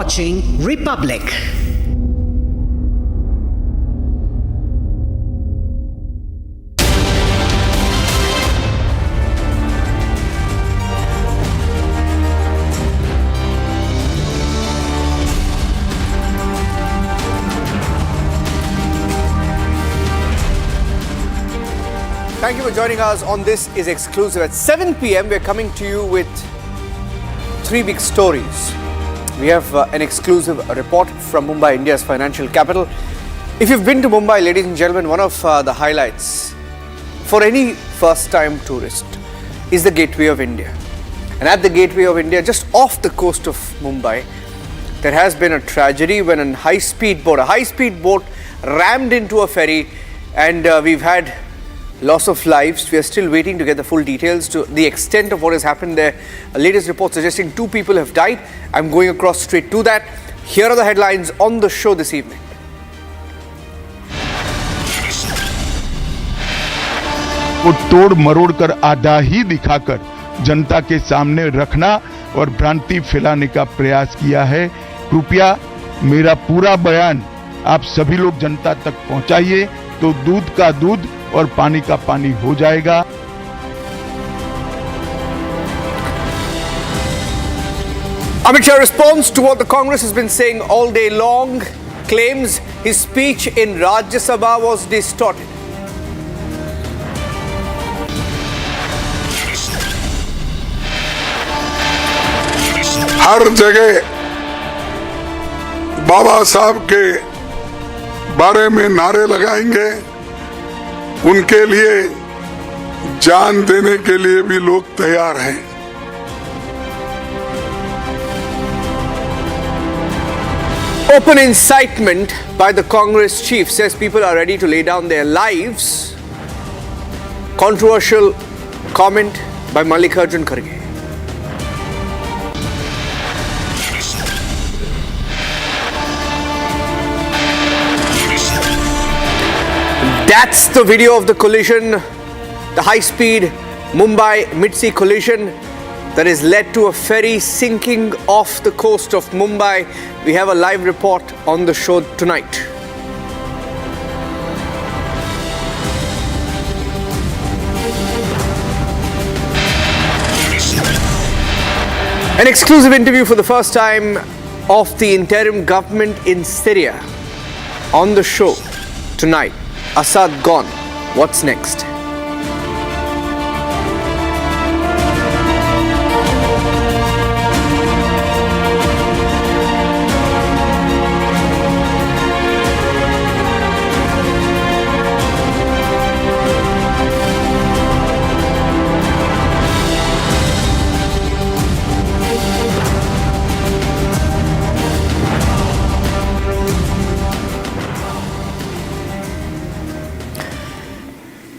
watching Republic. Thank you for joining us on This Is Exclusive. At 7 p.m. we're coming to you with three big stories. We have an exclusive report from Mumbai, India's financial capital. If you've been to Mumbai, ladies and gentlemen, one of the highlights for any first-time tourist is the Gateway of India. And at the Gateway of India, just off the coast of Mumbai, there has been a tragedy when a high-speed boat rammed into a ferry, and we've had loss of lives. We are still waiting to get the full details to the extent of what has happened there. A latest report suggesting 2 people have died. I'm going across straight to that. Here are the headlines on the show this evening. वो तोड़ मरोड़ कर आधा ही दिखाकर जनता के सामने रखना और भ्रांति फैलाने का प्रयास किया है। कृपया मेरा पूरा बयान आप सभी लोग जनता तक पहुंचाइए तो दूध का दूध और पानी का पानी हो जाएगा। Amit Shah responds to what the Congress has been saying all day long, claims his speech in Rajya Sabha was distorted. हर जगह बाबा साहब के बारे में नारे लगाएंगे, उनके लिए जान देने के लिए भी लोग तैयार हैं। Open incitement by the Congress chief, says people are ready to lay down their lives. Controversial comment by Mallikarjun Kharge. That's the video of the collision, the high-speed Mumbai-Mitsi collision that has led to a ferry sinking off the coast of Mumbai. We have a live report on the show tonight. An exclusive interview for the first time of the interim government in Syria on the show tonight. Assad gone. What's next?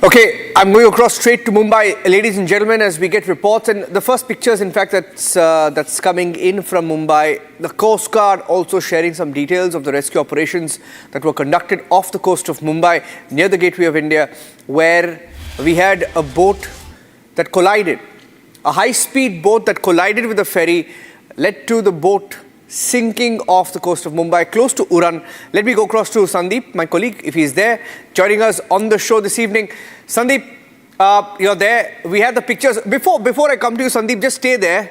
Okay, I'm going across straight to Mumbai, ladies and gentlemen, as we get reports. And the first pictures, in fact, that's coming in from Mumbai. The Coast Guard also sharing some details of the rescue operations that were conducted off the coast of Mumbai, near the Gateway of India, where we had a boat that collided. A high-speed boat that collided with a ferry led to the boat sinking off the coast of Mumbai, close to Uran. Let me go across to Sandeep, my colleague, if he's there, joining us on the show this evening. Sandeep, you're there. We have the pictures. Before I come to you, Sandeep, just stay there.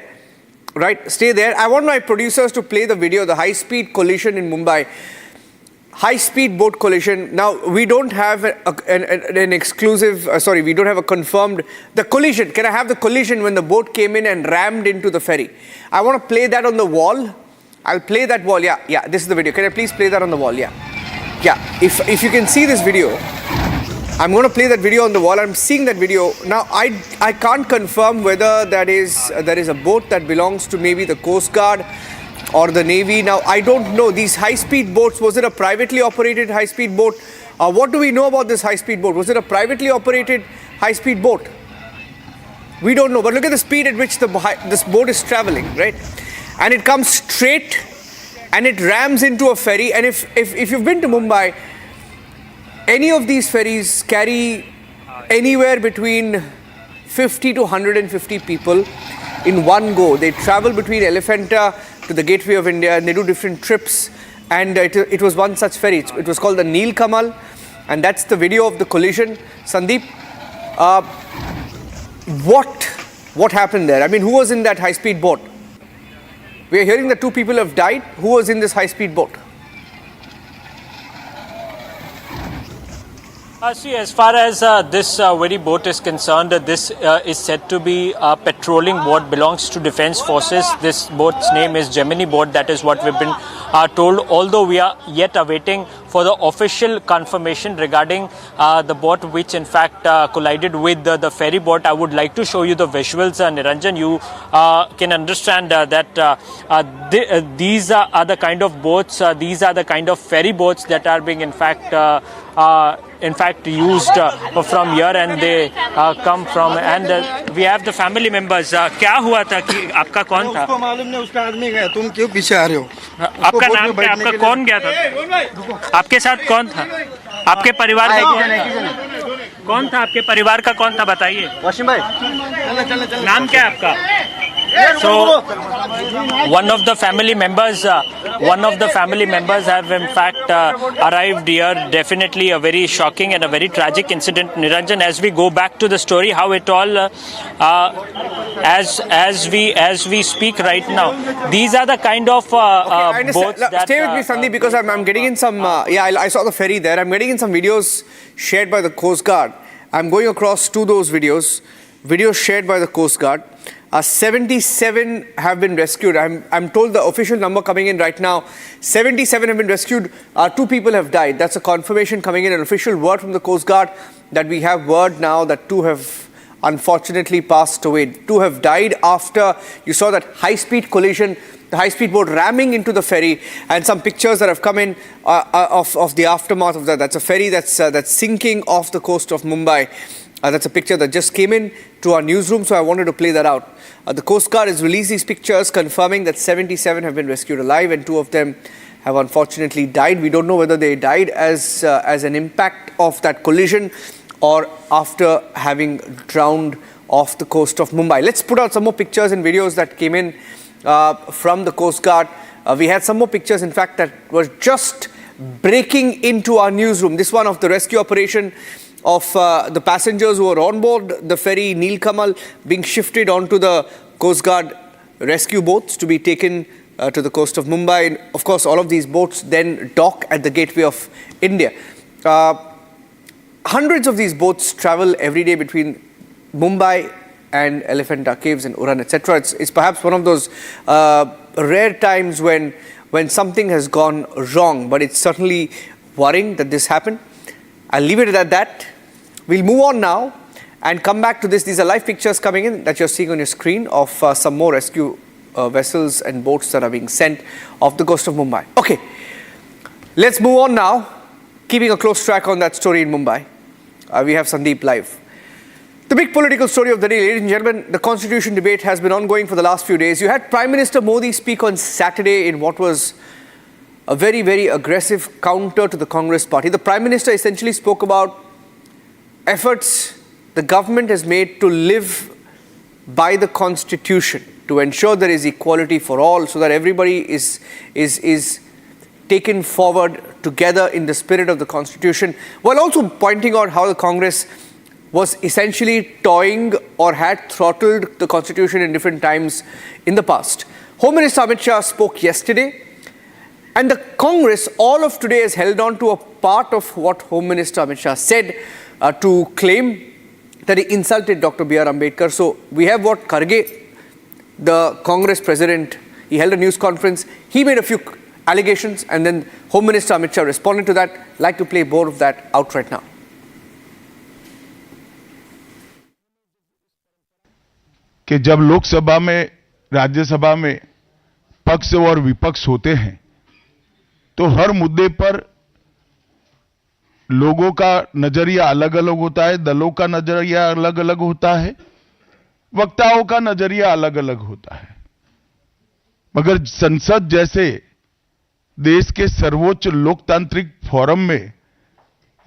Right, stay there. I want my producers to play the video, the high-speed collision in Mumbai. High-speed boat collision. Now, we don't have an exclusive, we don't have a confirmed, the collision. Can I have the collision when the boat came in and rammed into the ferry? I want to play that on the wall. I'll play that wall. Yeah, this is the video. Can I please play that on the wall? Yeah. If you can see this video, I'm going to play that video on the wall. I'm seeing that video. Now, I can't confirm whether there is a boat that belongs to maybe the Coast Guard or the Navy. Now, I don't know. These high-speed boats, was it a privately operated high-speed boat? What do we know about this high-speed boat? Was it a privately operated high-speed boat? We don't know. But look at the speed at which this boat is traveling, right? And it comes straight and it rams into a ferry. And if you've been to Mumbai, any of these ferries carry anywhere between 50 to 150 people. in one go. They travel between Elephanta to the Gateway of India, and they do different trips. And it was one such ferry. It was called the Neel Kamal, and that's the video of the collision. Sandeep, what happened there? I mean, who was in that high-speed boat? We are hearing that 2 people have died. Who was in this high-speed boat? See, as far as this very boat is concerned, this is said to be a patrolling boat, belongs to Defence Forces. This boat's name is Gemini boat. That is what we've been told, although we are yet awaiting for the official confirmation regarding the boat which in fact collided with the ferry boat. I would like to show you the visuals, Niranjan. You can understand that these are the kind of boats, these are the kind of ferry boats that are being in fact used from here, and they come from, and we have the family members. क्या हुआ था कि आपका कौन था? उसको मालूम नहीं, उसका आदमी गया, तुम क्यों पीछे आ रहे हो? आपका नाम क्या? आपका कौन गया था? आपके साथ कौन था? आपके परिवार का कौन था? आपके परिवार का कौन था, बताइए। वाशिम भाई, नाम क्या है आपका? So, one of the family members have in fact arrived here. Definitely a very shocking and a very tragic incident, Niranjan. As we go back to the story, how it all, as we speak right now, these are the kind of boats that. Stay with me, Sandeep, because I'm getting in some. I saw the ferry there. I'm getting in some videos shared by the Coast Guard. I'm going across to those videos shared by the Coast Guard. 77 have been rescued. I'm told the official number coming in right now, 77 have been rescued. 2 people have died. That's a confirmation coming in, an official word from the Coast Guard, that we have word now that 2 have unfortunately passed away. 2 have died after you saw that high-speed collision, the high-speed boat ramming into the ferry, and some pictures that have come in of the aftermath of that. That's a ferry that's sinking off the coast of Mumbai. That's a picture that just came in to our newsroom, so I wanted to play that out. The Coast Guard has released these pictures confirming that 77 have been rescued alive and 2 of them have unfortunately died. We don't know whether they died as an impact of that collision or after having drowned off the coast of Mumbai. Let's put out some more pictures and videos that came in from the Coast Guard. We had some more pictures, in fact, that were just breaking into our newsroom. This one of the rescue operation of the passengers who were on board the ferry Neel Kamal being shifted onto the Coast Guard rescue boats to be taken to the coast of Mumbai. And of course, all of these boats then dock at the Gateway of India. Hundreds of these boats travel every day between Mumbai and Elephanta Caves and Uran, etc. It's perhaps one of those rare times when something has gone wrong, but it's certainly worrying that this happened. I'll leave it at that. We'll move on now and come back to this. These are live pictures coming in that you're seeing on your screen of some more rescue vessels and boats that are being sent off the coast of Mumbai. Okay, let's move on now, keeping a close track on that story in Mumbai. We have Sandeep live. The big political story of the day, ladies and gentlemen, the constitution debate has been ongoing for the last few days. You had Prime Minister Modi speak on Saturday in what was a very, very aggressive counter to the Congress party. The Prime Minister essentially spoke about efforts the government has made to live by the Constitution, to ensure there is equality for all, so that everybody is taken forward together in the spirit of the Constitution, while also pointing out how the Congress was essentially toying or had throttled the Constitution in different times in the past. Home Minister Amit Shah spoke yesterday, and the Congress, all of today, has held on to a part of what Home Minister Amit Shah said to claim that he insulted Dr. B.R. Ambedkar. So we have what Kharge, the Congress president, he held a news conference. He made a few allegations, and then Home Minister Amit Shah responded to that. I'd like to play more of that out right now. कि जब लोकसभा में, राज्यसभा में पक्ष और विपक्ष होते हैं तो हर मुद्दे पर लोगों का नजरिया अलग अलग होता है, दलों का नजरिया अलग अलग होता है, वक्ताओं का नजरिया अलग अलग होता है। मगर संसद जैसे देश के सर्वोच्च लोकतांत्रिक फोरम में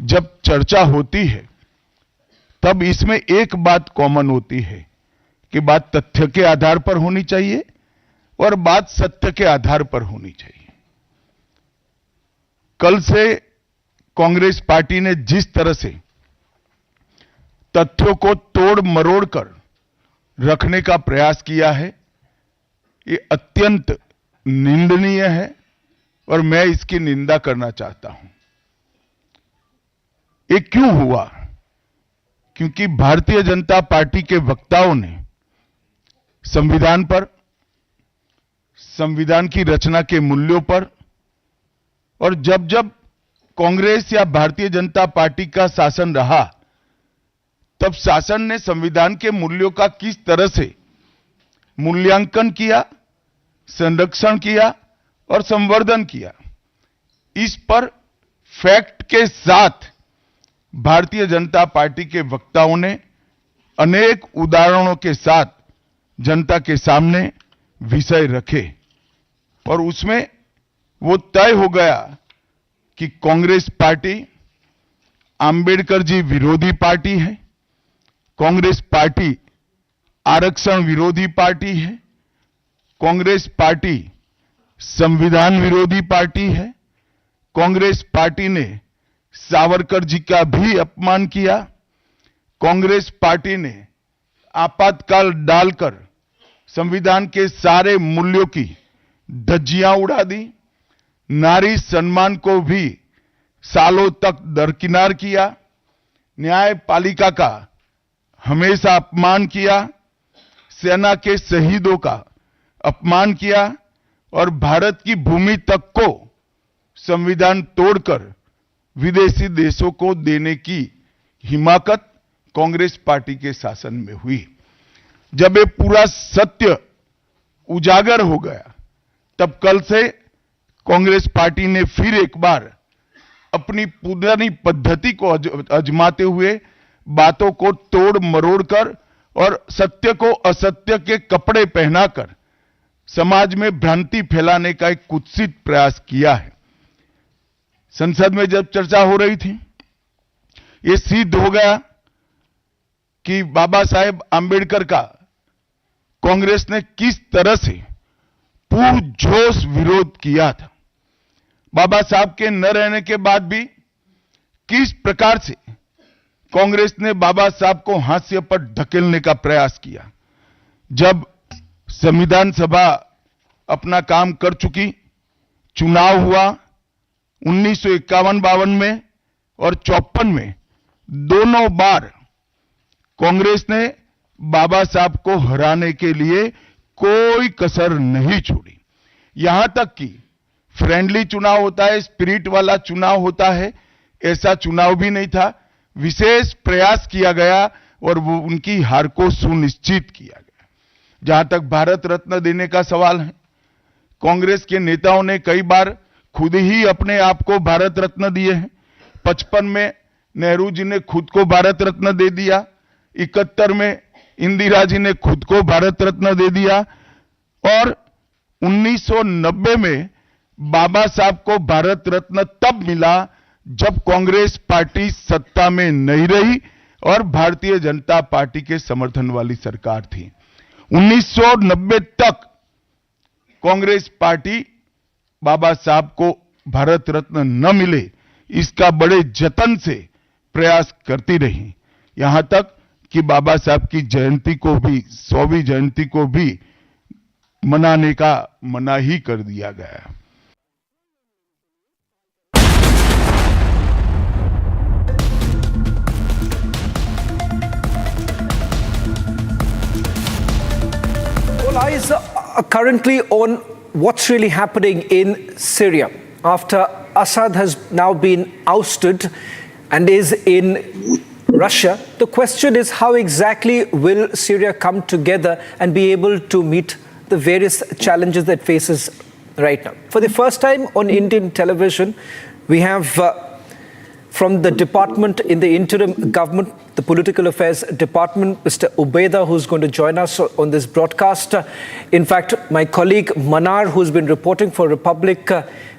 जब चर्चा होती है तब इसमें एक बात कॉमन होती है कि बात तथ्य के आधार पर होनी चाहिए और बात सत्य के आधार पर होनी चाहिए। कल से कांग्रेस पार्टी ने जिस तरह से तथ्यों को तोड़ मरोड़ कर रखने का प्रयास किया है, ये अत्यंत निंदनीय है और मैं इसकी निंदा करना चाहता हूं। ये क्यों हुआ? क्योंकि भारतीय जनता पार्टी के वक्ताओं ने संविधान पर, संविधान की रचना के मूल्यों पर, और जब जब कांग्रेस या भारतीय जनता पार्टी का शासन रहा तब शासन ने संविधान के मूल्यों का किस तरह से मूल्यांकन किया, संरक्षण किया और संवर्धन किया, इस पर फैक्ट के साथ भारतीय जनता पार्टी के वक्ताओं ने अनेक उदाहरणों के साथ जनता के सामने विषय रखे और उसमें वो तय हो गया कि कांग्रेस पार्टी आंबेडकर जी विरोधी पार्टी है, कांग्रेस पार्टी आरक्षण विरोधी पार्टी है, कांग्रेस पार्टी संविधान विरोधी पार्टी है, कांग्रेस पार्टी ने सावरकर जी का भी अपमान किया, कांग्रेस पार्टी ने आपातकाल डालकर संविधान के सारे मूल्यों की धज्जियां उड़ा दी, नारी सम्मान को भी सालों तक दरकिनार किया, न्यायपालिका का हमेशा अपमान किया, सेना के शहीदों का अपमान किया और भारत की भूमि तक को संविधान तोड़कर विदेशी देशों को देने की हिमाकत कांग्रेस पार्टी के शासन में हुई। जब ये पूरा सत्य उजागर हो गया तब कल से कांग्रेस पार्टी ने फिर एक बार अपनी पुरानी पद्धति को आजमाते हुए बातों को तोड़ मरोड़ कर और सत्य को असत्य के कपड़े पहनाकर समाज में भ्रांति फैलाने का एक कुत्सित प्रयास किया है। संसद में जब चर्चा हो रही थी, ये सिद्ध हो गया कि बाबा साहेब आंबेडकर का कांग्रेस ने किस तरह से पुरजोश विरोध किया था। बाबा साहब के न रहने के बाद भी किस प्रकार से कांग्रेस ने बाबा साहब को हाशिए पर धकेलने का प्रयास किया। जब संविधान सभा अपना काम कर चुकी, चुनाव हुआ 1951-52 में और 54 में, दोनों बार कांग्रेस ने बाबा साहब को हराने के लिए कोई कसर नहीं छोड़ी। यहां तक कि फ्रेंडली चुनाव होता है, स्पिरिट वाला चुनाव होता है, ऐसा चुनाव भी नहीं था। विशेष प्रयास किया गया और वो उनकी हार को सुनिश्चित किया गया। जहां तक भारत रत्न देने का सवाल है, कांग्रेस के नेताओं ने कई बार खुद ही अपने आप को भारत रत्न दिए हैं। 55 में नेहरू जी ने खुद को भारत रत्न दे दिया, 71 में इंदिरा जी ने खुद को भारत रत्न दे दिया और 1990 में बाबा साहब को भारत रत्न तब मिला जब कांग्रेस पार्टी सत्ता में नहीं रही और भारतीय जनता पार्टी के समर्थन वाली सरकार थी। 1990 तक कांग्रेस पार्टी बाबा साहब को भारत रत्न न मिले इसका बड़े जतन से प्रयास करती रही, यहां तक कि बाबा साहब की जयंती को भी, 100वीं जयंती को भी मनाने का मना ही कर दिया गया। All eyes are currently on what's really happening in Syria after Assad has now been ousted and is in Russia. The question is, how exactly will Syria come together and be able to meet the various challenges that faces right now? For the first time on Indian television, we have from the department in the interim government, the political affairs department, Mr. Ubeda, who's going to join us on this broadcast. In fact, my colleague Manar, who's been reporting for Republic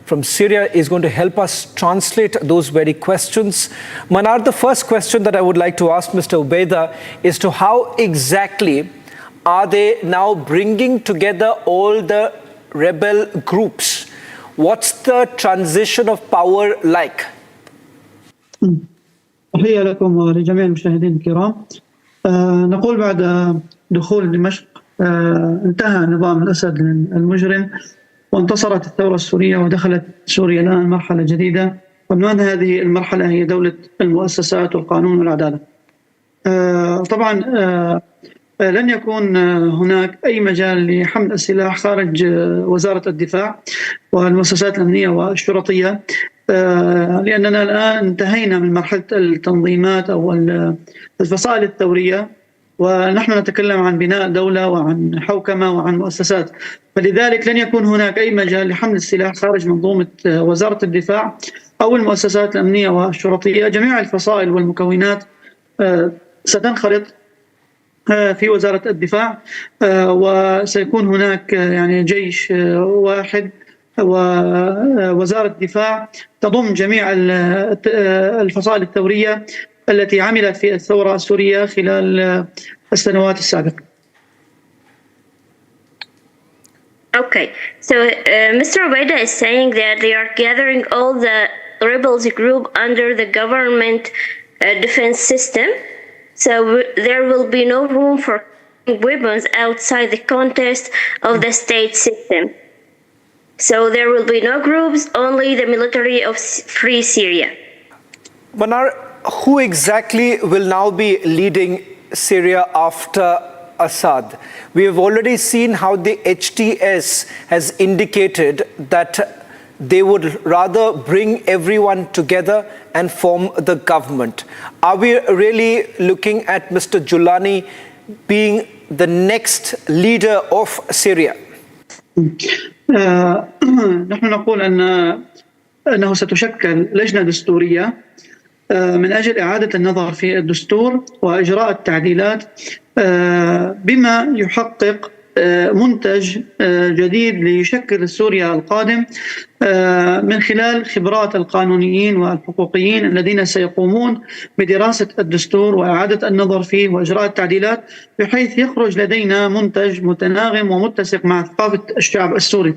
from Syria, is going to help us translate those very questions. Manar, the first question that I would like to ask Mr. Ubeda is to how exactly are they now bringing together all the rebel groups? What's the transition of power like? تحية لكم ولجميع المشاهدين الكرام. نقول بعد دخول دمشق انتهى نظام الأسد المجرم وانتصرت الثورة السورية ودخلت سوريا الآن مرحلة جديدة، عنوان هذه المرحلة هي دولة المؤسسات والقانون والعدالة. طبعا لن يكون هناك أي مجال لحمل السلاح خارج وزارة الدفاع والمؤسسات الأمنية والشرطية، لأننا الآن انتهينا من مرحلة التنظيمات أو الفصائل الثورية، ونحن نتكلم عن بناء دولة وعن حوكمة وعن مؤسسات، فلذلك لن يكون هناك أي مجال لحمل السلاح خارج منظومة وزارة الدفاع أو المؤسسات الأمنية والشرطية. جميع الفصائل والمكونات ستنخرط في وزارة الدفاع، وسيكون هناك يعني جيش واحد ووزارة دفاع تضم جميع الفصائل الثورية التي عملت في الثورة السورية خلال السنوات السابقة. Okay, so Mr. Ubaida is saying that they are gathering all the rebels group under the government defense system. So there will be no room for weapons outside the context of the state system. So there will be no groups, only the military of Free Syria. Manar, who exactly will now be leading Syria after Assad? We have already seen how the HTS has indicated that they would rather bring everyone together and form the government. Are we really looking at Mr. Julani being the next leader of Syria? نحن نقول أنه ستشكل لجنة دستورية من أجل إعادة النظر في الدستور وإجراء التعديلات بما يحقق منتج جديد ليشكل سوريا القادم من خلال خبرات القانونيين والحقوقيين الذين سيقومون بدراسة الدستور وإعادة النظر فيه وإجراء التعديلات بحيث يخرج لدينا منتج متناغم ومتسق مع ثقافة الشعب السوري.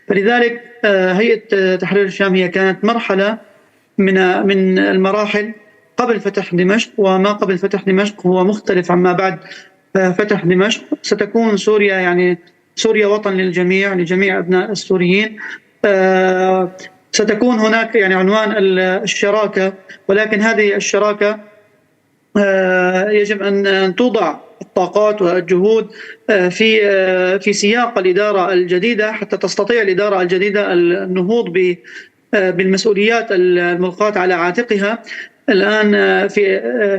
فلذلك هيئة تحرير الشام هي كانت مرحلة من المراحل قبل فتح دمشق، وما قبل فتح دمشق هو مختلف عما بعد فتح دمشق. ستكون سوريا يعني سوريا وطن للجميع، لجميع أبناء السوريين. ستكون هناك يعني عنوان الشراكة، ولكن هذه الشراكة يجب أن توضع الطاقات والجهود في سياق الإدارة الجديدة حتى تستطيع الإدارة الجديدة النهوض بالمسؤوليات الملقاة على عاتقها. الآن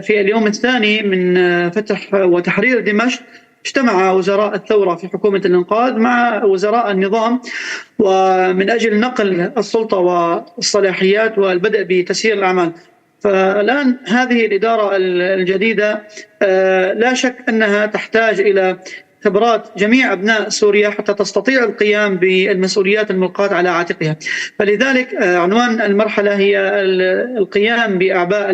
في اليوم الثاني من فتح وتحرير دمشق اجتمع وزراء الثورة في حكومة الإنقاذ مع وزراء النظام ومن أجل نقل السلطة والصلاحيات والبدء بتسيير الأعمال. فالآن هذه الإدارة الجديدة لا شك أنها تحتاج إلى خبرات جميع أبناء سوريا حتى تستطيع القيام بالمسؤوليات الملقاة على عاتقها. فلذلك عنوان المرحلة هي القيام بأعباء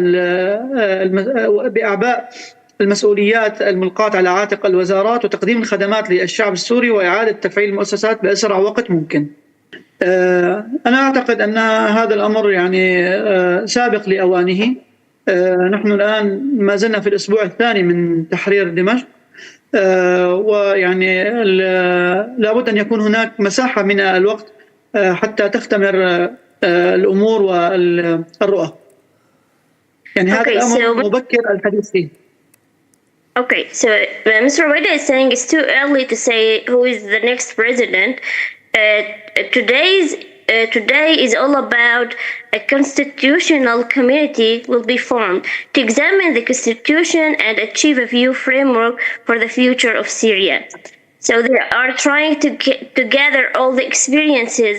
المسؤوليات الملقاة على عاتق الوزارات وتقديم الخدمات للشعب السوري وإعادة تفعيل المؤسسات بأسرع وقت ممكن. أنا أعتقد أن هذا الأمر يعني سابق لأوانه. نحن الآن ما زلنا في الأسبوع الثاني من تحرير دمشق، ويعني لابد أن يكون هناك مساحة من الوقت حتى تختمر الأمور والرؤى. يعني هذا الأمر مبكر الحديث فيه. Okay, so Mr. Ubaida is saying it's too early to say who is the next president. Today is all about a constitutional committee will be formed to examine the constitution and achieve a view framework for the future of Syria. So they are trying to gather all the experiences,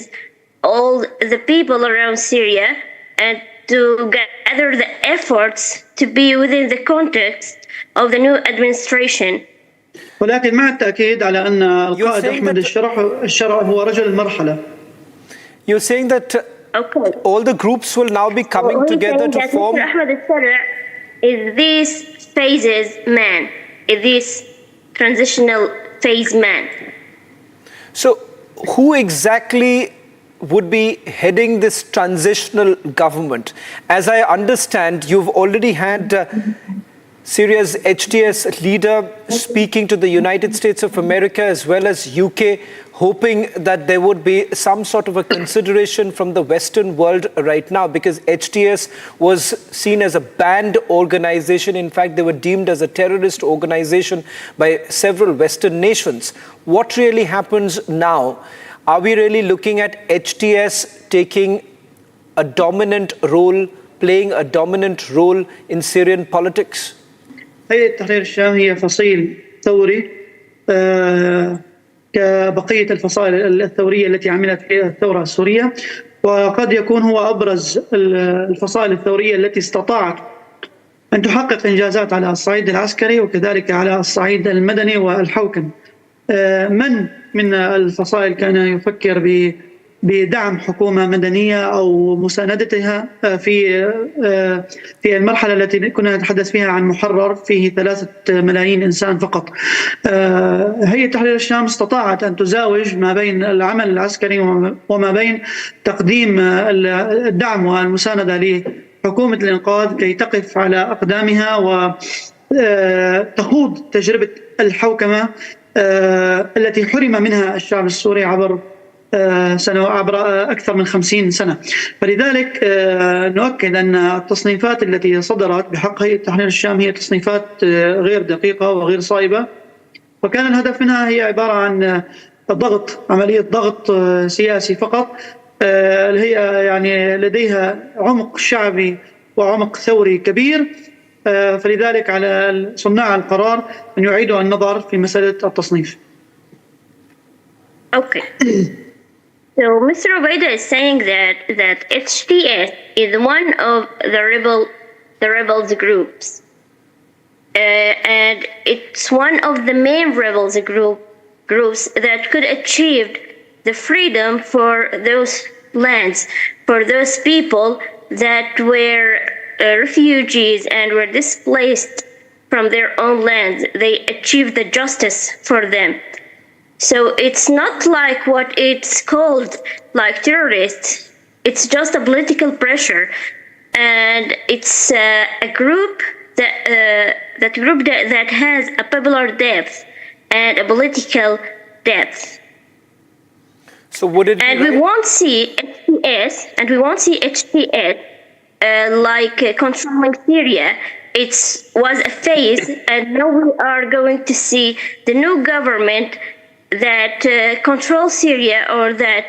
all the people around Syria, and to gather the efforts to be within the context of the new administration. ولكن مع التأكيد على أن القائد أحمد الشرع هو رجل المرحلة. You're saying that all the groups will now be coming together to form. Mr. Ahmed al-Sarra is this phase's man, is this transitional face man. So, who exactly would be heading this transitional government? As I understand, you've already had Syria's HTS leader speaking to the United States of America as well as UK, hoping that there would be some sort of a consideration from the Western world right now, because HTS was seen as a banned organization. In fact, they were deemed as a terrorist organization by several Western nations. What really happens now? Are we really looking at HTS taking a dominant role, playing a dominant role in Syrian politics? هيئة تحرير الشام هي فصيل ثوري كبقية الفصائل الثورية التي عملت في الثورة السورية، وقد يكون هو أبرز الفصائل الثورية التي استطاعت أن تحقق إنجازات على الصعيد العسكري وكذلك على الصعيد المدني والحوكم. من الفصائل كان يفكر بدعم حكومة مدنية أو مساندتها في المرحلة التي كنا نتحدث فيها عن محرر فيه 3 ملايين إنسان فقط. هيئة تحرير الشام استطاعت أن تزاوج ما بين العمل العسكري وما بين تقديم الدعم والمساندة لحكومة الإنقاذ كي تقف على أقدامها وتخوض تجربة الحوكمة التي حرم منها الشعب السوري عبر أكثر من 50 سنة. فلذلك نؤكد أن التصنيفات التي صدرت بحق هيئة تحرير الشام هي تصنيفات غير دقيقة وغير صائبة، وكان الهدف منها هي عبارة عن عملية ضغط سياسي فقط. هي يعني لديها عمق شعبي وعمق ثوري كبير، فلذلك على صناع القرار أن يعيدوا النظر في مسألة التصنيف. Okay. So Mr. Obaida is saying that HTS is one of the rebels groups, and it's one of the main rebels groups that could achieve the freedom for those lands, for those people that were refugees and were displaced from their own lands. They achieved the justice for them. So it's not like what it's called, like terrorists. It's just a political pressure, and it's a group that has a popular depth and a political depth. So would it? And we won't see HTS controlling Syria. It was a phase, and now we are going to see the new government that control Syria or that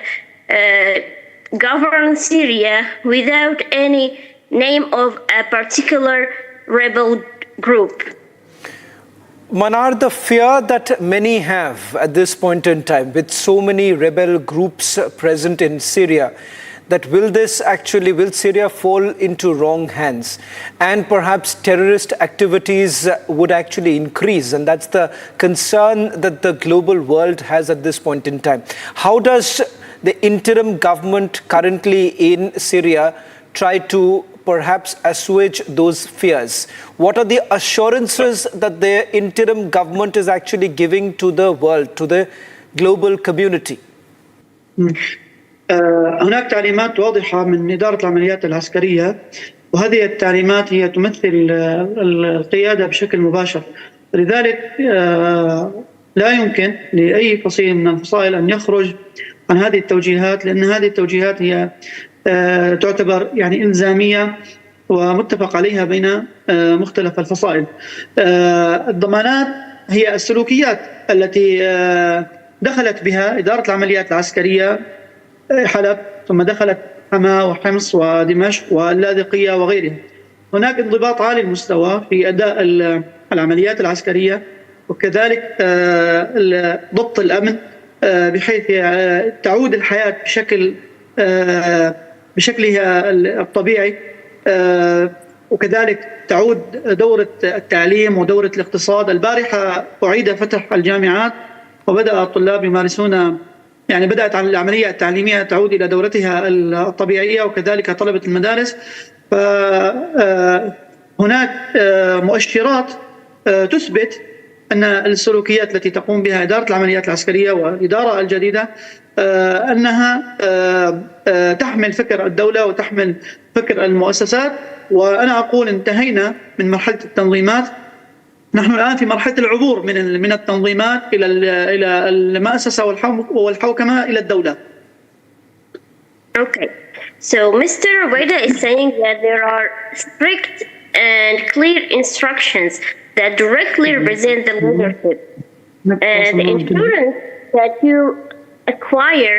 govern Syria without any name of a particular rebel group. Manar, the fear that many have at this point in time, with so many rebel groups present in Syria, that will Syria fall into wrong hands, and perhaps terrorist activities would actually increase, and that's the concern that the global world has at this point in time. How does the interim government currently in Syria try to perhaps assuage those fears? What are the assurances that the interim government is actually giving to the world, to the global community? هناك تعليمات واضحة من إدارة العمليات العسكرية، وهذه التعليمات هي تمثل القيادة بشكل مباشر. لذلك لا يمكن لأي فصيل من الفصائل أن يخرج عن هذه التوجيهات، لأن هذه التوجيهات هي تعتبر يعني إلزامية ومتفق عليها بين مختلف الفصائل. الضمانات هي السلوكيات التي دخلت بها إدارة العمليات العسكرية حلب، ثم دخلت حما وحمص ودمشق واللاذقية وغيرها. هناك انضباط عالي المستوى في أداء العمليات العسكرية، وكذلك ضبط الأمن بحيث تعود الحياة بشكلها الطبيعي، وكذلك تعود دورة التعليم ودورة الاقتصاد. البارحة أعيد فتح الجامعات وبدأ الطلاب يمارسون، يعني بدأت العملية التعليمية تعود إلى دورتها الطبيعية، وكذلك طلبة المدارس. فهناك مؤشرات تثبت أن السلوكيات التي تقوم بها إدارة العمليات العسكرية والإدارة الجديدة أنها تحمل فكر الدولة وتحمل فكر المؤسسات. وأنا أقول انتهينا من مرحلة التنظيمات، نحن الآن في مرحلة العبور من التنظيمات إلى المؤسسة والحوكمة إلى الدولة. Okay, so Mr. Ubaida is saying that there are strict and clear instructions that directly represent the leadership, and the insurance that you acquire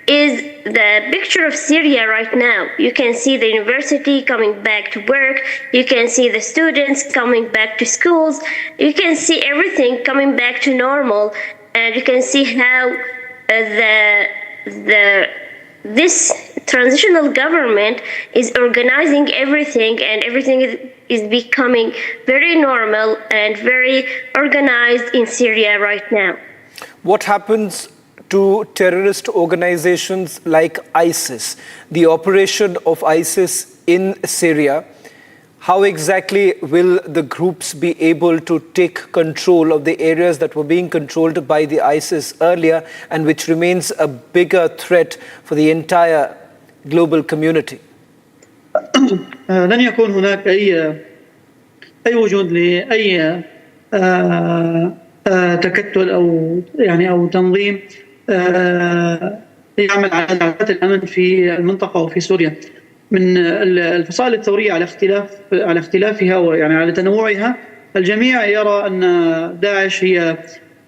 is the picture of Syria right now. You can see the university coming back to work, you can see the students coming back to schools, you can see everything coming back to normal, and you can see how this transitional government is organizing everything, and everything is becoming very normal and very organized in Syria right now. What happens to terrorist organizations like ISIS, the operation of ISIS in Syria? How exactly will the groups be able to take control of the areas that were being controlled by the ISIS earlier and which remains a bigger threat for the entire global community? لن يكون هناك أي وجود لأي تكتل أو تنظيم يعمل على دعوات الأمن في المنطقة وفي سوريا. من الفصائل الثورية على اختلافها ويعني على تنوعها، الجميع يرى أن داعش هي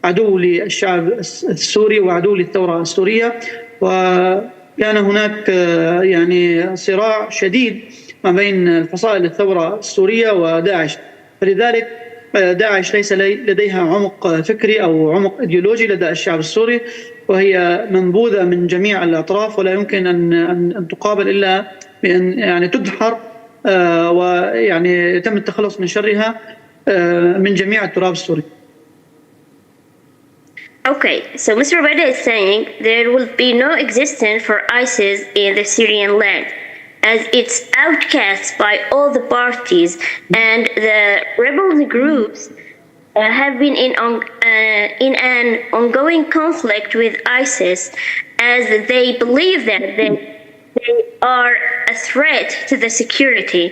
عدو للشعب السوري وعدو للثورة السورية، وكان هناك يعني صراع شديد ما بين الفصائل الثورة السورية وداعش. فلذلك داعش ليس لديها عمق فكري أو عمق إيديولوجي لدى الشعب السوري، وهي منبوذة من جميع الأطراف ولا يمكن أن تقابل إلا بأن يعني تدحر ويعني يتم التخلص من شرها من جميع التراب السوري. Okay, so Mr. Ubaida is saying there will be no existence for ISIS in the Syrian land, as it's outcast by all the parties, and the rebel groups have been in an ongoing conflict with ISIS, as they believe that they are a threat to the security.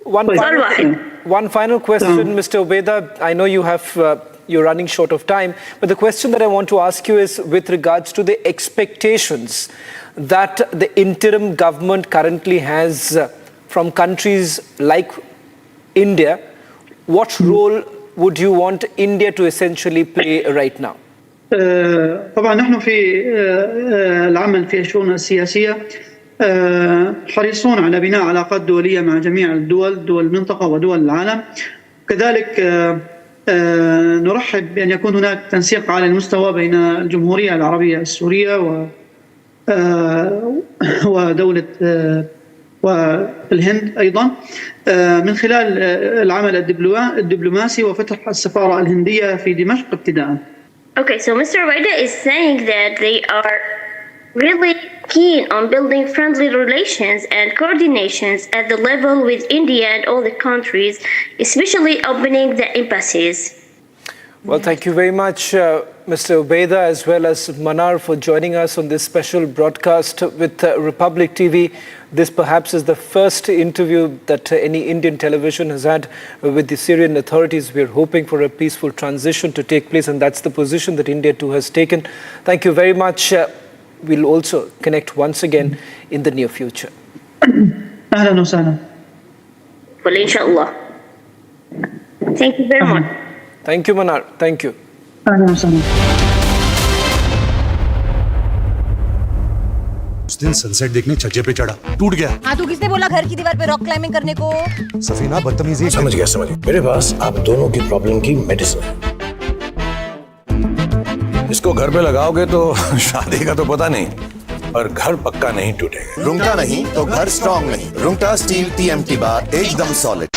One final question, Mr. Ubaida. I know you're running short of time, but the question that I want to ask you is with regards to the expectations that the interim government currently has from countries like India. What role would you want India to essentially play right now? طبعا نحن في العمل في الشؤون السياسية حريصون على بناء علاقات دولية مع جميع دول المنطقة ودول العالم. كذلك نرحب بأن يكون هناك تنسيق على المستوى بين الجمهورية العربية السورية ودولة والهند أيضا من خلال العمل الدبلوماسي وفتح السفارة الهندية في دمشق ابتداءً. Okay, so Mr. Ubaida is saying that they are really keen on building friendly relations and coordinations at the level with India and all the countries, especially opening the embassies. Well, thank you very much, Mr. Ubaida, as well as Manar, for joining us on this special broadcast with Republic TV. This perhaps is the first interview that any Indian television has had with the Syrian authorities. We're hoping for a peaceful transition to take place, and that's the position that India too has taken. Thank you very much. We'll also connect once again in the near future. أهلا وسهلا. Well, inshallah. Thank you very much. Thank you, Manar. Thank you. أهلا وسهلا. उस दिन sunset देखने छज्जे पे चढ़ा, टूट गया। हाँ, तो किसने बोला घर की दीवार पे रॉक क्लाइंबिंग करने को? सफीना बदतमीजी। समझ गया। मेरे पास आप दोनों की प्रॉब्लम की मेडिसिन है। इसको घर पे लगाओगे तो शादी का तो पता नहीं, पर घर पक्का नहीं टूटेगा। रुंगटा नहीं तो घर स्ट्रॉन्ग नहीं। रुंगटा स्टील TMT बार एकदम सॉलिड।